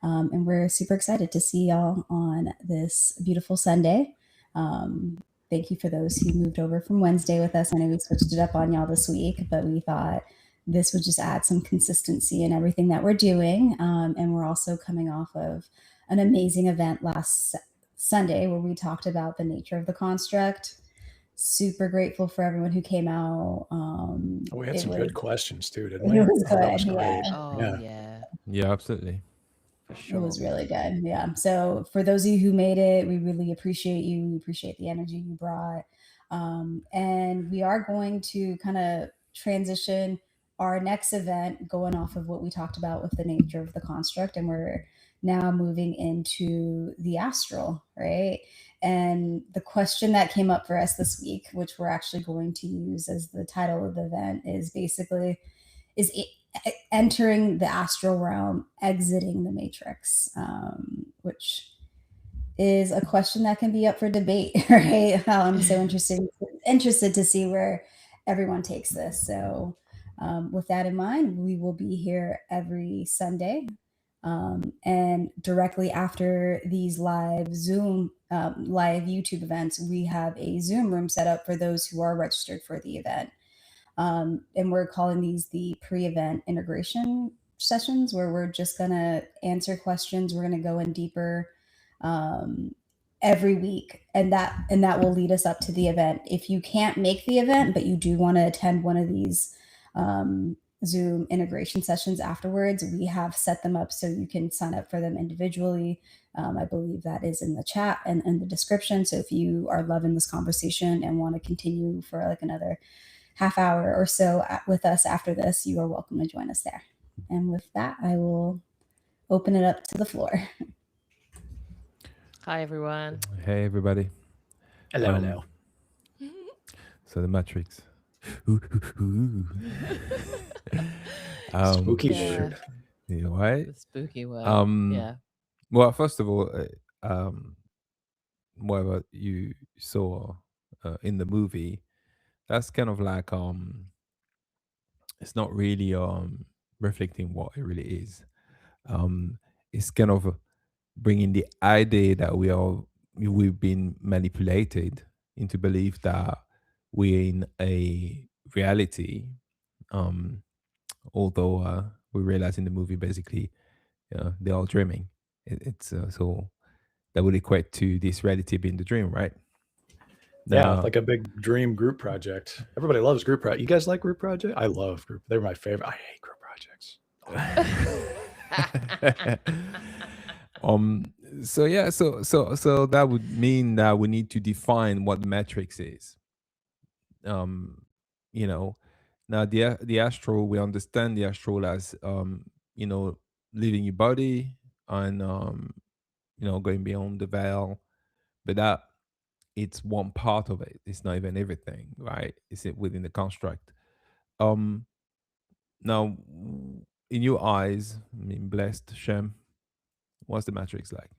And we're super excited to see y'all on this beautiful Sunday. Thank you for those who moved over from Wednesday with us. I know we switched it up on y'all this week, but we thought this would just add some consistency in everything that we're doing. And we're also coming off of an amazing event last Sunday where we talked about the nature of the construct. Super grateful for everyone who came out. We had some good questions too, didn't It we? was good. That was great. Oh, Yeah, absolutely. for sure. It was really good. Yeah. So for those of you who made it, we really appreciate you. We appreciate the energy you brought. And we are going to kind of transition our next event going off of what we talked about with the nature of the construct. And we're now moving into the astral, right? And the question that came up for us this week, which we're actually going to use as the title of the event, is basically, is entering the astral realm, exiting the matrix, which is a question that can be up for debate, right? I'm so interested to see where everyone takes this. So with that in mind, we will be here every Sunday. And directly after these live Zoom, live YouTube events, we have a Zoom room set up for those who are registered for the event. And we're calling these the pre-event integration sessions, where we're just going to answer questions. We're going to go in deeper every week, and that will lead us up to the event. If you can't make the event, but you do want to attend one of these Zoom integration sessions afterwards, we have set them up so you can sign up for them individually. I believe that is in the chat and in the description. So if you are loving this conversation and want to continue for like another half hour or so with us after this, you are welcome to join us there. And with that, I will open it up to the floor. Hi, everyone. Hey, everybody. Hello. So the Matrix. Spooky Yeah. word. You know, right? The spooky word. Yeah. Well, first of all, whatever you saw in the movie, that's kind of like it's not really reflecting what it really is. It's kind of bringing the idea that we've been manipulated into belief that we're in a reality, although we realize in the movie basically they're all dreaming. It's so that would equate to this reality being the dream, right? Yeah, like a big dream group project. Everybody loves group project. You guys like group project? I love group. They're my favorite. I hate group projects. So that would mean that we need to define what the matrix is. You know, now the astral, we understand the astral as you know, leaving your body and you know, going beyond the veil, but that it's one part of it. It's not even everything, right? It's within the construct. Now, in your eyes, I mean, blessed Shem, what's the matrix like?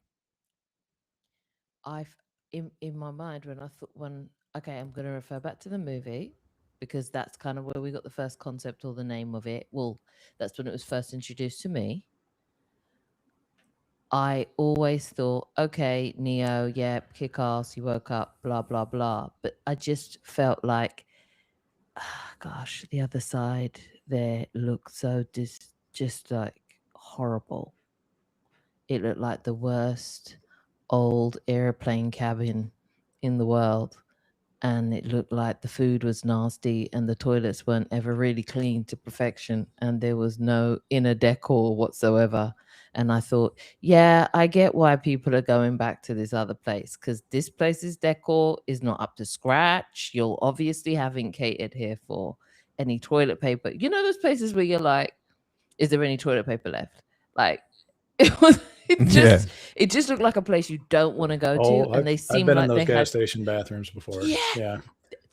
In my mind, okay, I'm going to refer back to the movie, because that's kind of where we got the first concept or the name of it. Well, that's when it was first introduced to me. I always thought, okay, Neo, yeah, kick ass, you woke up, blah, blah, blah. But I just felt like, gosh, the other side there looked so just like horrible. It looked like the worst old airplane cabin in the world. And it looked like the food was nasty and the toilets weren't ever really clean to perfection. And there was no inner decor whatsoever. And I thought, yeah, I get why people are going back to this other place, because this place's decor is not up to scratch. You'll obviously haven't catered here for any toilet paper. You know those places where you're like, is there any toilet paper left? Like, it just looked like a place you don't want to go to. And they seemed I've been like in those they gas had station bathrooms before. Yeah.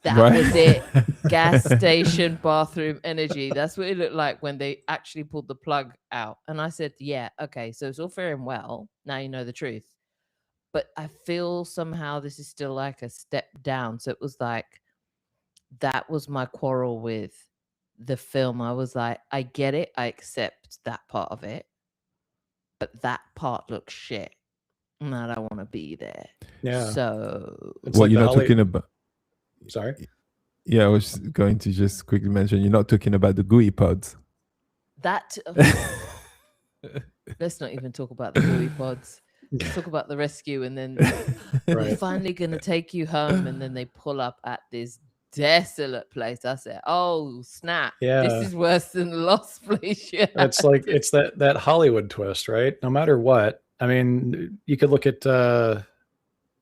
That was it. Gas station bathroom energy. That's what it looked like when they actually pulled the plug out. And I said, yeah, okay, so it's all fair and well. Now you know the truth. But I feel somehow this is still like a step down. So it was like, that was my quarrel with the film. I was like, I get it. I accept that part of it. but that part looks shit and I don't want to be there. Yeah. So It's What like you're the not talking about? Sorry. Yeah, I was going to just quickly mention you're not talking about the GUI pods. that let's not even talk about the GUI pods. Let's talk about the rescue, and then we're Right. finally gonna take you home, and then they pull up at this desolate place. I said, "Oh snap! Yeah. This is worse than the Lost Place." Yeah, It's like it's that Hollywood twist, right? No matter what. I mean, you could look at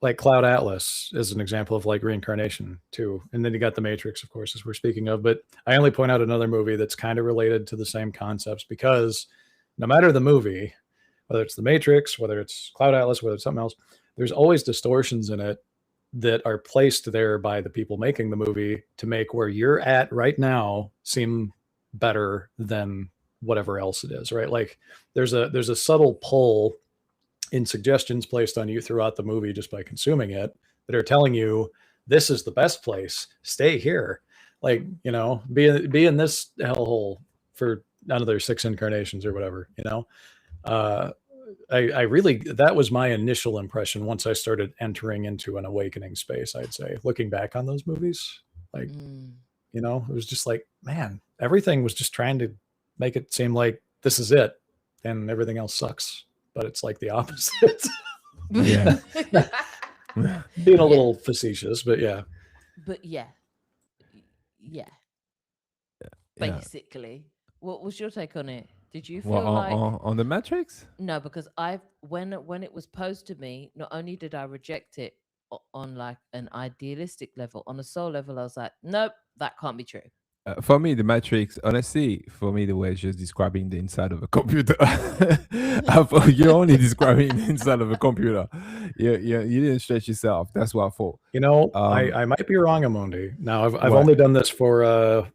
like Cloud Atlas as an example of like reincarnation too. And then you got The Matrix, of course, as we're speaking of. But I only point out another movie that's kind of related to the same concepts, because no matter the movie, whether it's The Matrix, whether it's Cloud Atlas, whether it's something else, there's always distortions in it that are placed there by the people making the movie to make where you're at right now seem better than whatever else it is, right? Like there's a subtle pull in suggestions placed on you throughout the movie just by consuming it that are telling you this is the best place, stay here, like, you know, be in this hellhole for another 6 incarnations or whatever, you know. I really, that was my initial impression once I started entering into an awakening space. I'd say, looking back on those movies, like, you know, it was just like, man, everything was just trying to make it seem like this is it and everything else sucks, but it's like the opposite. Yeah. Being a little facetious, but yeah. But yeah. Basically, what was your take on it? Did you feel on the Matrix? No, because when it was posed to me, not only did I reject it on like an idealistic level, on a soul level, I was like, nope, that can't be true. For me, the Matrix, honestly, for me, the way it's just describing the inside of a computer. You're only describing the inside of a computer. You didn't stretch yourself. That's what I thought. You know, I might be wrong, Amundi. Now, I've only done this for,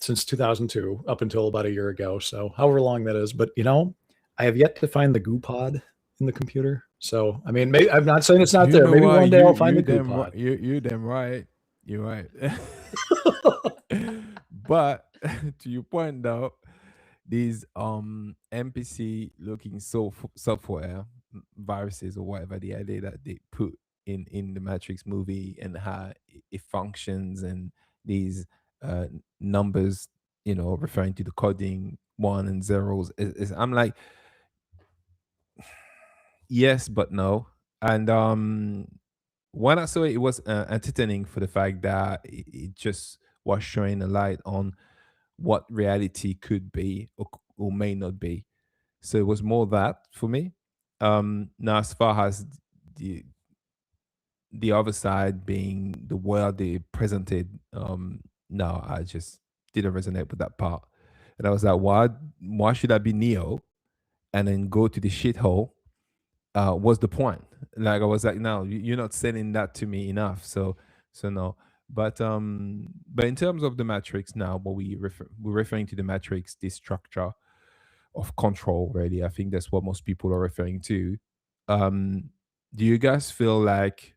since 2002, up until about a year ago. So however long that is. But, you know, I have yet to find the goo pod in the computer. So, I mean, I'm not saying it's not there. Maybe one day I'll find the goo pod. You're damn right. You're right. But to your point though, these NPC looking software viruses or whatever, the idea that they put in the Matrix movie and how it functions, and these numbers, you know, referring to the coding 1 and 0s, I'm like, yes but no. And when I saw it, it was entertaining for the fact that it just was showing a light on what reality could be or may not be. So it was more that for me. Now, as far as the other side being the world they presented, no, I just didn't resonate with that part. And I was like, why should I be Neo and then go to the shithole? What's the point? Like, I was like, no, you're not selling that to me enough. So no. But in terms of the Matrix now, what we're referring to the Matrix, this structure of control, really. I think that's what most people are referring to. Do you guys feel like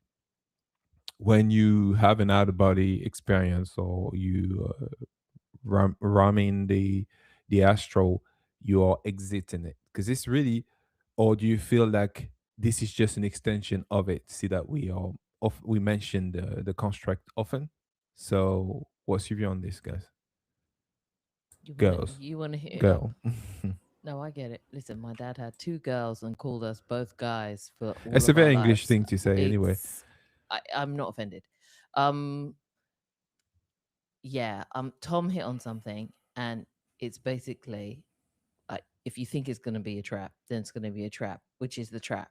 when you have an out of body experience, or you ramming the astral, you are exiting it? Because it's really, or do you feel like this is just an extension of it? See that we mentioned the construct often. So what's your view on this, guys? Girls. You want to hear? Girl. No, I get it. Listen, my dad had 2 girls and called us both guys for all It's of a very our English lives. thing to say, anyway. I'm not offended. Yeah, Tom hit on something, and it's basically like, if you think it's going to be a trap, then it's going to be a trap. Which is the trap?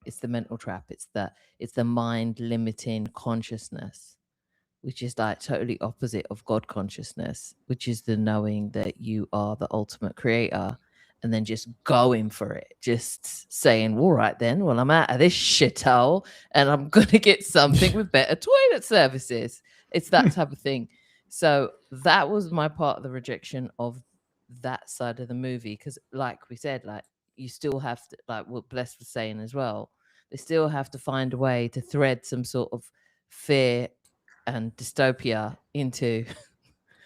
It's the mental trap. It's the mind limiting consciousness, which is like totally opposite of God consciousness, which is the knowing that you are the ultimate creator, and then just going for it, just saying, all right then, well, I'm out of this shithole and I'm going to get something with better toilet services. It's that type of thing. So that was my part of the rejection of that side of the movie. Because like we said, like, you still have to, like what Bless was saying as well, they still have to find a way to thread some sort of fear and dystopia into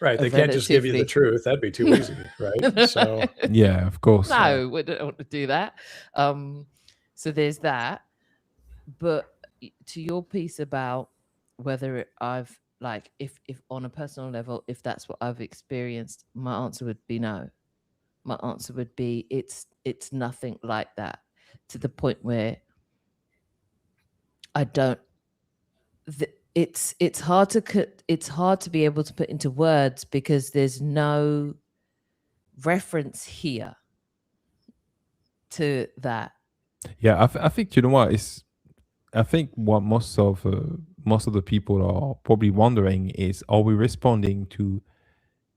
Right. a They can't just give you the relatively truth. That'd be too easy, right? So Yeah, of course. no, we don't want to do that. So there's that. But to your piece about whether I've like if on a personal level, if that's what I've experienced, my answer would be no. My answer would be it's nothing like that, to the point where I don't. It's hard to be able to put into words because there's no reference here to that. Yeah, I think you know what is. I think what most of the people are probably wondering is, are we responding to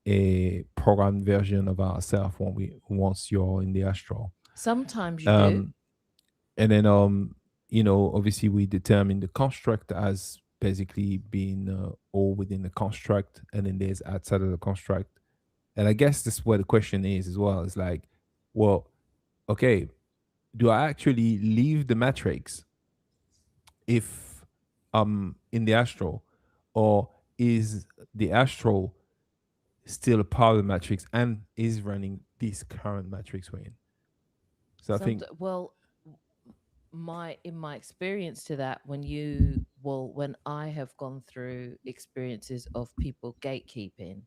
a programmed version of ourselves once you're in the astral? Sometimes you do. And then obviously we determine the construct as basically being all within the construct, and then there's outside of the construct. And I guess that's where the question is as well. It's like, well, okay, do I actually leave the matrix if I'm in the astral, or is the astral still a part of the matrix and is running this current matrix we're in? So I think, well, in my experience to that, when I have gone through experiences of people gatekeeping,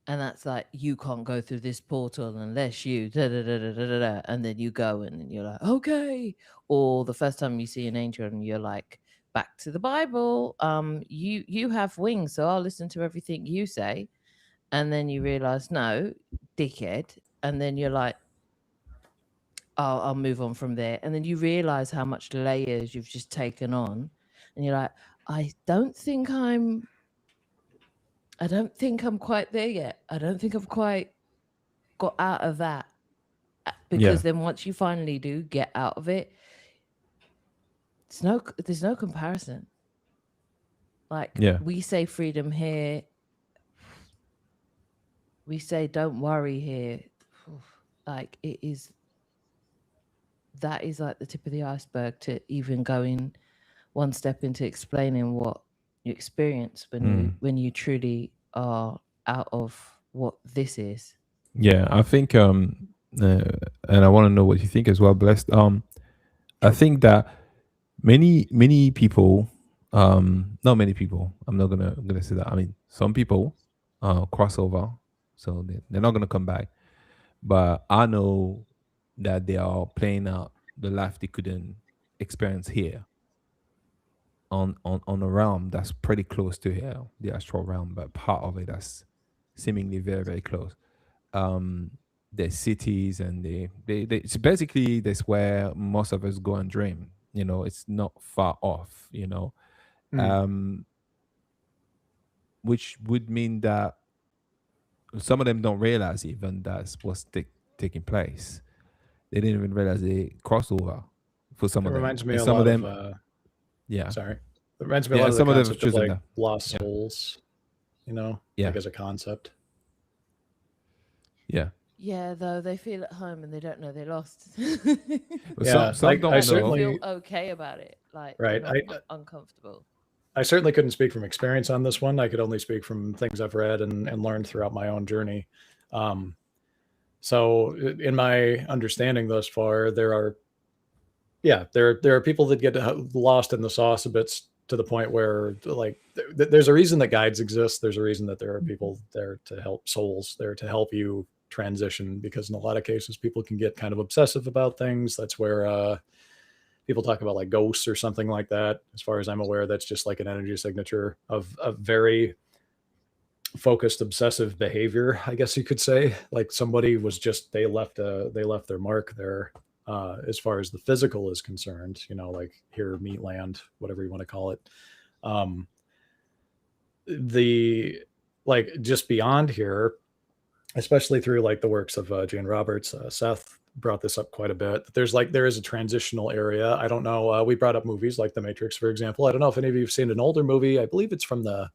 and that's like, you can't go through this portal unless you da da da da da da, da, and then you go and you're like, okay. Or the first time you see an angel and you're like, back to the Bible, you have wings, so I'll listen to everything you say. And then you realize, no, dickhead. And then you're like, I'll move on from there. And then you realize how much layers you've just taken on. And you're like, I don't think I'm quite there yet. I don't think I've quite got out of that. Because then once you finally do get out of it, there's no comparison. Like, we say freedom here. We say don't worry here. Like, that is like the tip of the iceberg to even going one step into explaining what you experience when you truly are out of what this is. Yeah, I think and I want to know what you think as well, Blessed. I think that many people, not many people, I'm not gonna say that. I mean, some people cross over, so they're not gonna come back. But I know that they are playing out the life they couldn't experience here on a realm that's pretty close to here, the astral realm, but part of it that's seemingly very, very close. There's cities, and they it's basically that's where most of us go and dream. It's not far off. Which would mean that some of them don't realize even that's what's taking place. They didn't even realize they crossed over for some of them. Reminds me And a some lot of them, sorry. It reminds me a lot of the concept of like lost souls, like as a concept. Yeah. Yeah, though they feel at home and they don't know they're lost. Some don't certainly feel okay about it. Like, right. Not uncomfortable. I certainly couldn't speak from experience on this one. I could only speak from things I've read and learned throughout my own journey. So in my understanding thus far, there are people that get lost in the sauce a bit to the point where, like, there's a reason that guides exist. There's a reason that there are people there to help, souls there to help you transition, because in a lot of cases people can get kind of obsessive about things. That's where people talk about like ghosts or something like that. As far as I'm aware, that's just like an energy signature of a very focused obsessive behavior, I guess you could say. Like somebody was just, they left their mark there. As far as the physical is concerned, like here, meat land, whatever you want to call it. The like just beyond here, especially through like the works of Jane Roberts, Seth brought this up quite a bit. There is a transitional area. I don't know. We brought up movies like The Matrix, for example. I don't know if any of you have seen an older movie. I believe it's from the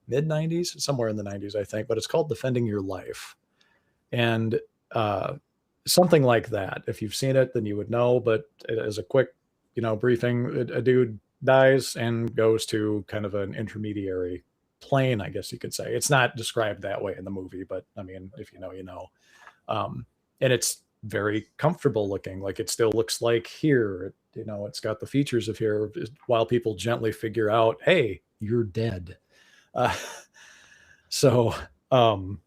mid 90s, somewhere in the 90s, I think, but it's called Defending Your Life. And something like that. If you've seen it, then you would know. But as a quick, briefing, a dude dies and goes to kind of an intermediary plain, I guess you could say. It's not described that way in the movie, but I mean, if you know, you know. And it's very comfortable looking. Like it still looks like here. You know, it's got the features of here, while people gently figure out, hey, you're dead. Uh, so, um,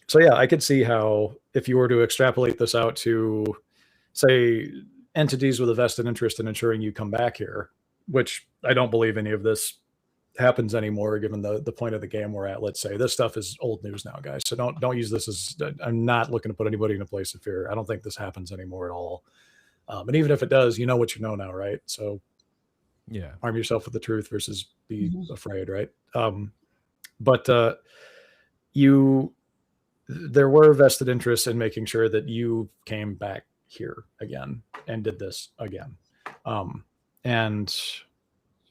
so yeah, I could see how if you were to extrapolate this out to, say, entities with a vested interest in ensuring you come back here, which I don't believe any of this happens anymore given the point of the game we're at. Let's say this stuff is old news now, guys, so don't use this as, I'm not looking to put anybody in a place of fear. I don't think this happens anymore at all. And even if it does, you know what you know now, right? So Yeah. arm yourself with the truth versus be Mhm. afraid, right? But you there were vested interests in making sure that you came back here again and did this again. And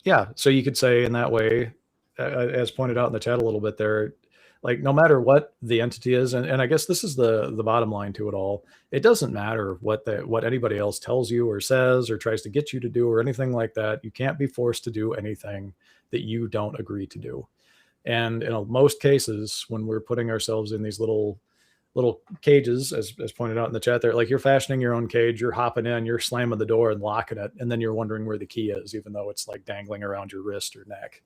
yeah, so you could say in that way, as pointed out in the chat a little bit there, like no matter what the entity is, and I guess this is the bottom line to it all. It doesn't matter what anybody else tells you or says or tries to get you to do or anything like that. You can't be forced to do anything that you don't agree to do. And in most cases, when we're putting ourselves in these little cages, as pointed out in the chat there, like you're fashioning your own cage, you're hopping in, you're slamming the door and locking it, and then you're wondering where the key is, even though it's like dangling around your wrist or neck.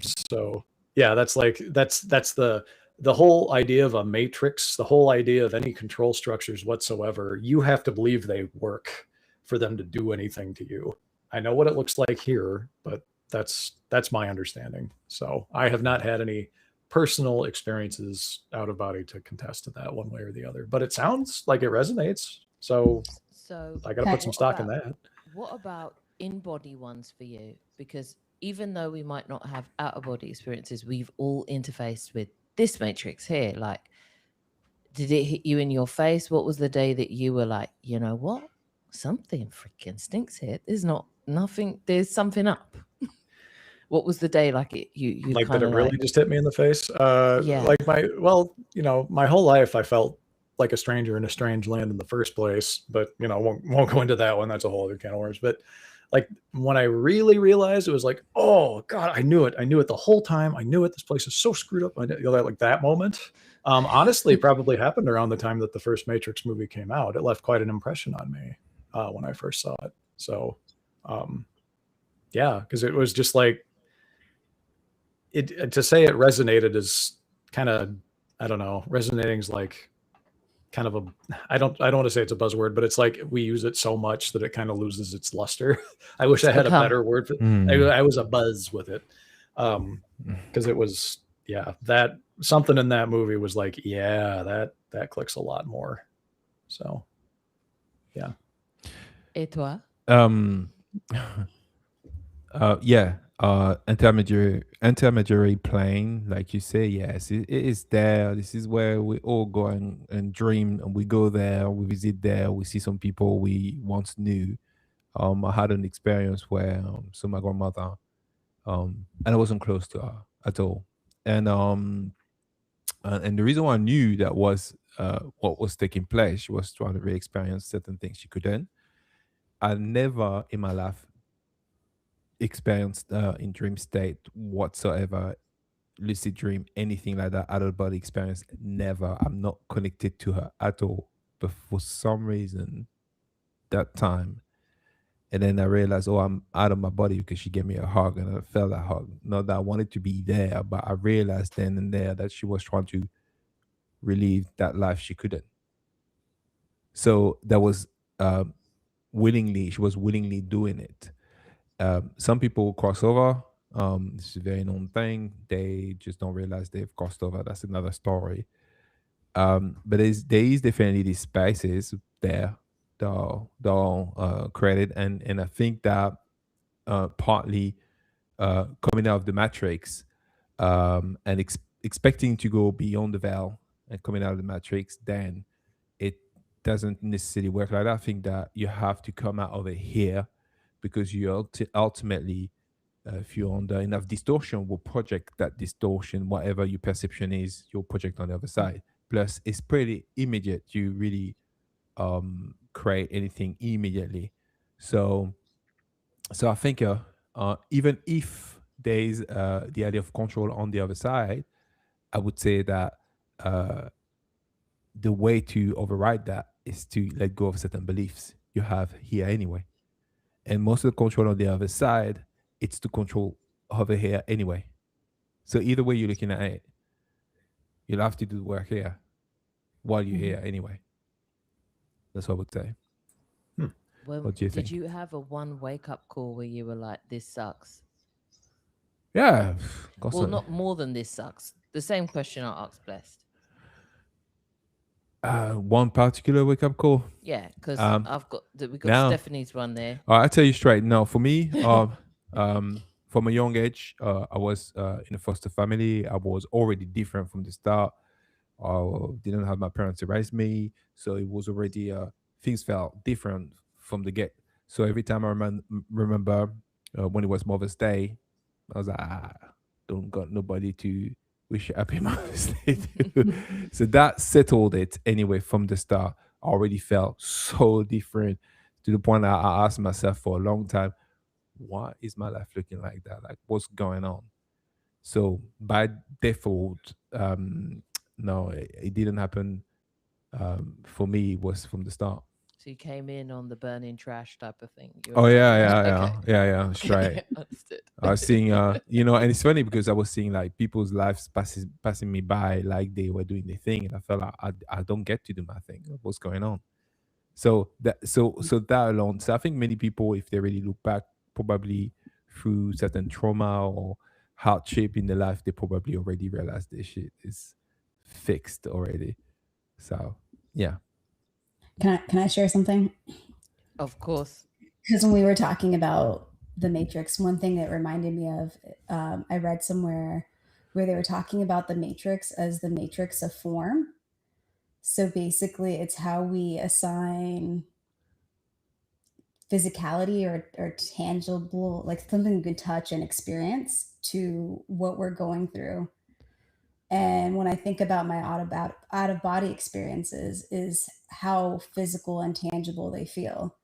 So yeah, that's the whole idea of a matrix, the whole idea of any control structures whatsoever. You have to believe they work for them to do anything to you. I know what it looks like here, but that's my understanding. So I have not had any personal experiences out of body to contest to that one way or the other, but it sounds like it resonates. So I got to put some stock in that. What about in-body ones for you? Because even though we might not have out-of-body experiences, we've all interfaced with this matrix here. Like, did it hit you in your face? What was the day that you were like, you know what? Something freaking stinks here. There's something up. What was the day like you like kind that of it really just hit me in the face? Yeah. Like my whole life I felt like a stranger in a strange land in the first place, but won't go into that one. That's a whole other can of worms. But like when I really realized, it was like, oh God, I knew it the whole time. I knew it. This place is so screwed up. Like that moment, honestly, probably happened around the time that the first Matrix movie came out. It left quite an impression on me when I first saw it. So yeah, because it was just like, to say it resonated is kind of, I don't know, resonating is like kind of I don't want to say it's a buzzword, but it's like we use it so much that it kind of loses its luster. I wish I had a better word for it. I was a buzz with it. Because it was, yeah, that something in that movie was like, yeah, that clicks a lot more. So yeah. Et toi? Yeah, intermediary plane, like you say, yes, it is there. This is where we all go and dream, and we go there, we visit there, we see some people we once knew. I had an experience where so my grandmother, and I wasn't close to her at all, and the reason why I knew that was what was taking place. She was trying to re-experience certain things she couldn't. I never in my life experienced in dream state whatsoever, lucid dream, anything like that, out of body experience. Never. I'm not connected to her at all. But for some reason, that time, and then I realized, oh, I'm out of my body because she gave me a hug, and I felt that hug. Not that I wanted to be there, but I realized then and there that she was trying to relieve that life she couldn't. So that was she was willingly doing it. Some people cross over. This is a very known thing. They just don't realize they've crossed over. That's another story. But there is definitely these spaces there that are created, and I think that partly coming out of the matrix and expecting to go beyond the veil and coming out of the matrix, then it doesn't necessarily work like that. I think that you have to come out of it here, because you ultimately, if you're under enough distortion, will project that distortion, whatever your perception is, you'll project on the other side. Plus, it's pretty immediate. You really create anything immediately. So I think even if there is the idea of control on the other side, I would say that the way to override that is to let go of certain beliefs you have here anyway. And most of the control on the other side, it's to control over here anyway. So either way you're looking at it, you'll have to do the work here while you're here anyway. That's what I would say. Well, What do you did think? you have a one wake up call where you were like, this sucks? Yeah. Well, not more than this sucks. The same question I asked Blessed. One particular wake up call. Yeah, because we got now- Stephanie's one there. I tell you straight. No, for me, from a young age, I was in a foster family. I was already different from the start. I didn't have my parents to raise me, so it was already things felt different from the get. So every time I remember when it was Mother's Day, I was like, don't got nobody to wish you happy Mother's Day to. So that settled it anyway from the start. I already felt so different to the point I asked myself for a long time, why is my life looking like that? Like, what's going on? So by default, no, it didn't happen. For me, it was from the start. So you came in on the burning trash type of thing. Oh yeah. Okay. That's right. Understood. I was seeing, you know, and it's funny because I was seeing like people's lives passing me by like they were doing their thing, and I felt like I don't get to do my thing. What's going on? So that alone. So I think many people, if they really look back, probably through certain trauma or hardship in their life, they probably already realized this shit is fixed already. So yeah. Can I share something? Of course. Because when we were talking about the Matrix, one thing that reminded me of, I read somewhere where they were talking about the Matrix as the matrix of form. So basically, it's how we assign physicality or tangible, like something you can touch and experience to what we're going through. And when I think about my out of body experiences, is how physical and tangible they feel,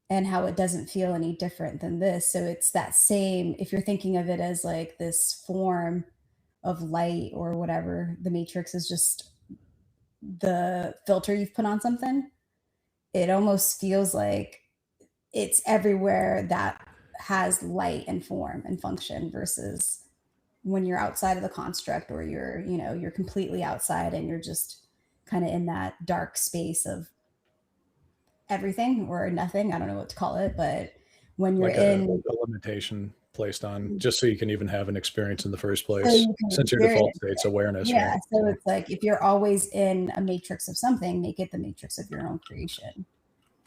and how it doesn't feel any different than this. So it's that same, if you're thinking of it as like this form of light or whatever, the matrix is just the filter you've put on something. It almost feels like it's everywhere that has light and form and function, versus when you're outside of the construct, or you're completely outside and you're just kind of in that dark space of everything or nothing. I don't know what to call it, but when you're like in a limitation placed on, just so you can even have an experience in the first place, you can since your default state's awareness. yeah, right? so it's like, if you're always in a matrix of something, make it the matrix of your own creation.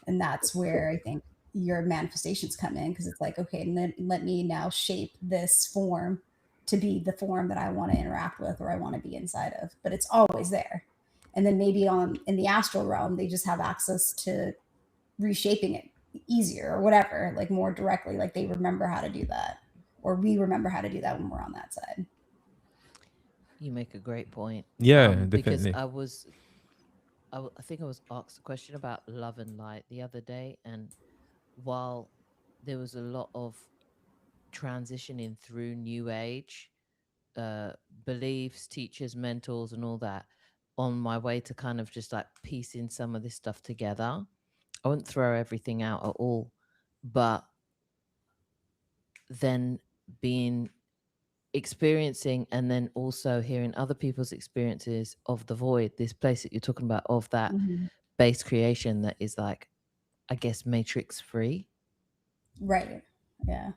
And that's where I think your manifestations come in, because it's like, okay, and then let me now shape this form to be the form that I want to interact with or I want to be inside of. But it's always there. And then maybe in the astral realm, they just have access to reshaping it easier or whatever, like more directly, like they remember how to do that, or we remember how to do that when we're on that side. You make a great point. Yeah, Because definitely. I think I was asked a question about love and light the other day, and while there was a lot of transitioning through New Age beliefs, teachers, mentors, and all that, on my way to kind of just like piecing some of this stuff together, I wouldn't throw everything out at all, but then experiencing and then also hearing other people's experiences of the void, this place that you're talking about, of that base creation that is like, I guess, matrix free. Right. Yeah.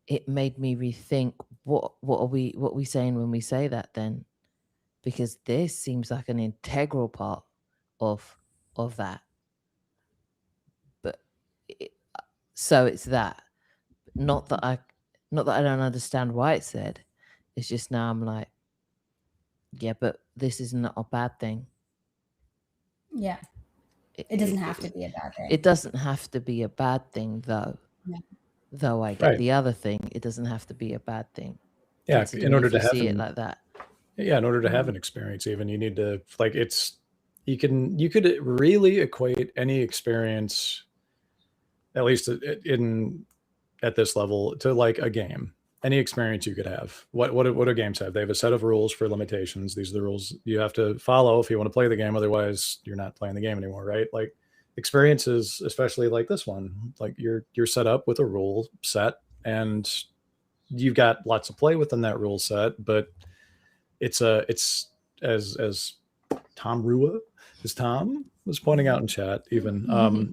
It made me rethink what are we saying when we say that then, because this seems like an integral part of that. But so it's that, not that I don't understand why it's said. It's just now I'm like, yeah, but this is not a bad thing. Yeah. It doesn't have to be a bad thing. It doesn't have to be a bad thing, though. Yeah. Though I get the other thing, it doesn't have to be a bad thing. Yeah, in order to have see it like that. Yeah, in order to have an experience, even you need to, like, you could really equate any experience, at least in at this level to like a game, any experience you could have. What do games have? They have a set of rules for limitations. These are the rules you have to follow if you want to play the game. Otherwise, you're not playing the game anymore, right? Like experiences, especially like this one, like you're set up with a rule set, and you've got lots of play within that rule set. But it's as Tom Rua, as Tom was pointing out in chat, even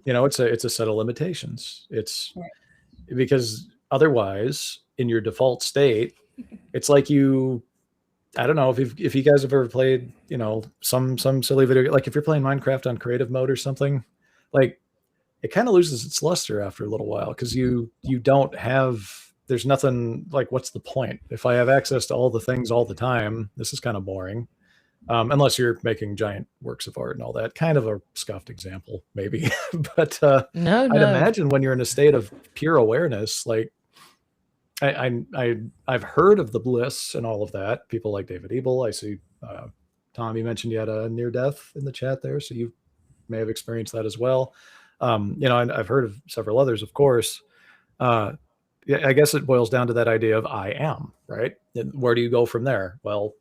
it's a set of limitations. It's Right. because otherwise, in your default state, it's like I don't know if you guys have ever played, some silly video, like if you're playing Minecraft on creative mode or something, like it kind of loses its luster after a little while because you don't have, there's nothing like, what's the point? If I have access to all the things all the time, this is kind of boring. Unless you're making giant works of art and all that. Kind of a scuffed example, maybe. But No, I'd no. imagine when you're in a state of pure awareness, like I've heard of the bliss and all of that. People like David Ebel. I see Tom, you mentioned you had a near death in the chat there, so you may have experienced that as well. And I've heard of several others, of course. Yeah, I guess it boils down to that idea of I am, right? And where do you go from there? Well,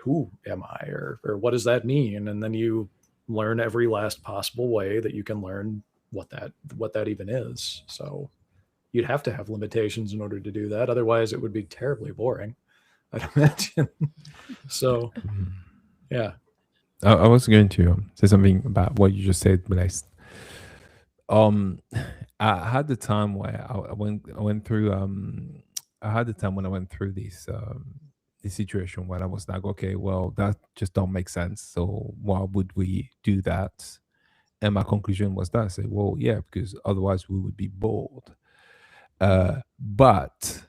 who am I, or what does that mean? And then you learn every last possible way that you can learn what that even is. So you'd have to have limitations in order to do that. Otherwise it would be terribly boring, I'd imagine. So yeah. I was going to say something about what you just said, but I had the time where I went through I had the time when I went through this situation where I was like, okay, well, that just don't make sense. So why would we do that? And my conclusion was that I said, well, yeah, because otherwise we would be bored. But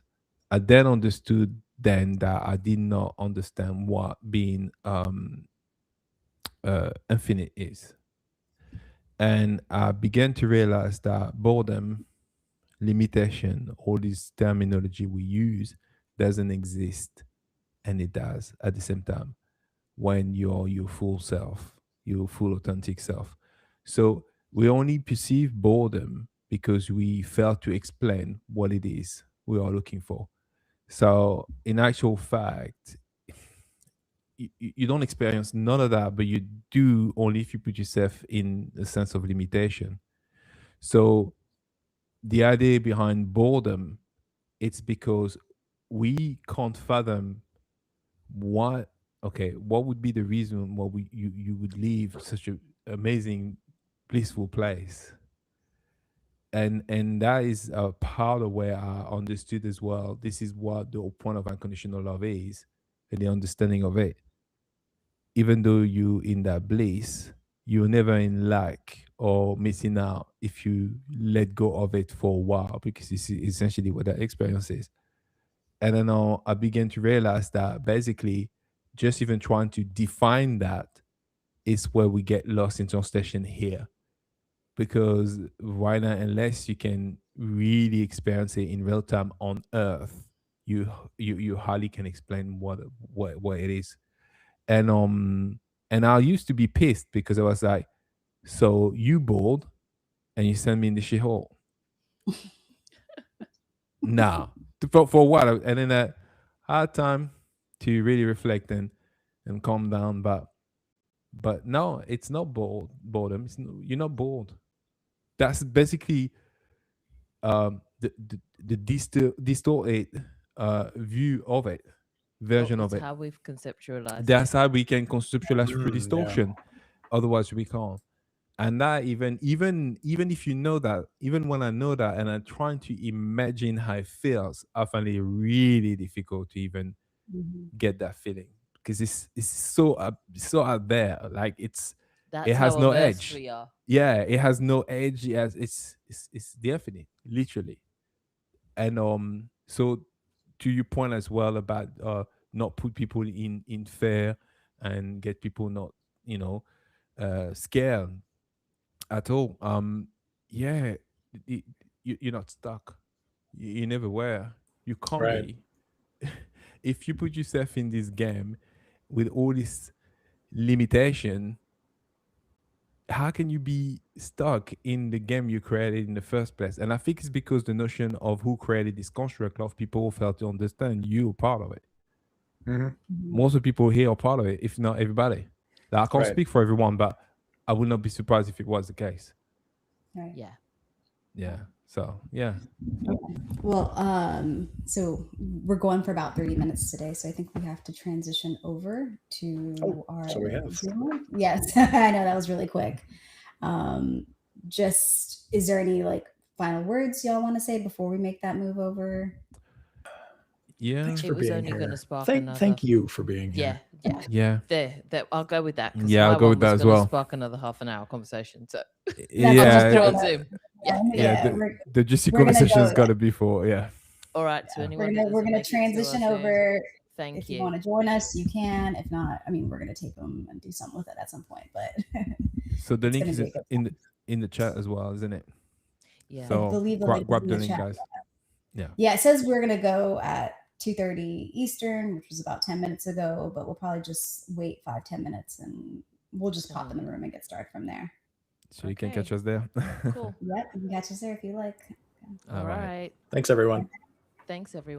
I then understood then that I did not understand what being infinite is. And I began to realize that boredom, limitation, all this terminology we use doesn't exist, and it does at the same time when you're your full self, your full authentic self. So we only perceive boredom because we fail to explain what it is we are looking for. So in actual fact, you don't experience none of that, but you do only if you put yourself in a sense of limitation. So the idea behind boredom, it's because we can't fathom what would be the reason why you would leave such an amazing, blissful place. And that is a part of where I understood as well. This is what the whole point of unconditional love is, and the understanding of it. Even though you in that bliss, you're never in lack or missing out if you let go of it for a while, because this is essentially what that experience is. And then I began to realize that basically just even trying to define that is where we get lost in translation here. Because why not, unless you can really experience it in real time on earth, you hardly can explain what it is. And I used to be pissed because I was like, so you bored and you send me in the shithole. Nah, for a while, and then I had time to really reflect and calm down. But no, it's not boredom. You're not bored. That's basically the distorted view of it, version of It's it. how we've conceptualized That's it. how we can conceptualize through Yeah. distortion. Otherwise, we can't. And that even if you know that, even when I know that, and I'm trying to imagine how it feels, I find it really difficult to even get that feeling, because it's so out there. Like it That's has how no immersed edge. we are. Yeah, it has no edge. It's the infinite, literally. And so to your point as well about not put people in fear and get people not scared at all. Yeah, you're not stuck. You never were. You can't Right. be. If you put yourself in this game with all this limitation, how can you be stuck in the game you created in the first place? And I think it's because the notion of who created this construct, a lot of people fail to understand you're part of it. Mhm. Most of the people here are part of it, if not everybody. Now, I can't Right. speak for everyone, but I would not be surprised if it was the case. Right. Yeah. Yeah. So yeah. Well, so we're going for about 30 minutes today, so I think we have to transition over to our so we have. Zoom. Yes, I know that was really quick. Just, is there any like final words y'all want to say before we make that move over? Yeah. Thanks It for was being only here. going to spark Thank another. you for being here. Yeah. Yeah. There. I'll go with that. 'cause Yeah, I'll my go one with that was as gonna well. Spark another half an hour conversation. So I'll just Yeah. throw on Zoom. Yeah. Yeah. The juicy we're gonna conversation has go- got to be for All right. So anyone we're gonna transition over. Thank If you. you want to join us, you can. If not, I mean, we're gonna take them and do something with it at some point. But so the it's link gonna is be a good in the chat as well, isn't it? Yeah. I So believe the link is grab in the the link, chat. guys. Yeah. Yeah, it says we're gonna go at 2:30 Eastern, which was about 10 minutes ago, but we'll probably just wait 5-10 minutes and we'll just pop in the room and get started from there. So you can Okay. catch us there. Cool. Yep, you can catch us there if you like. All right. Thanks, everyone. Thanks, everyone.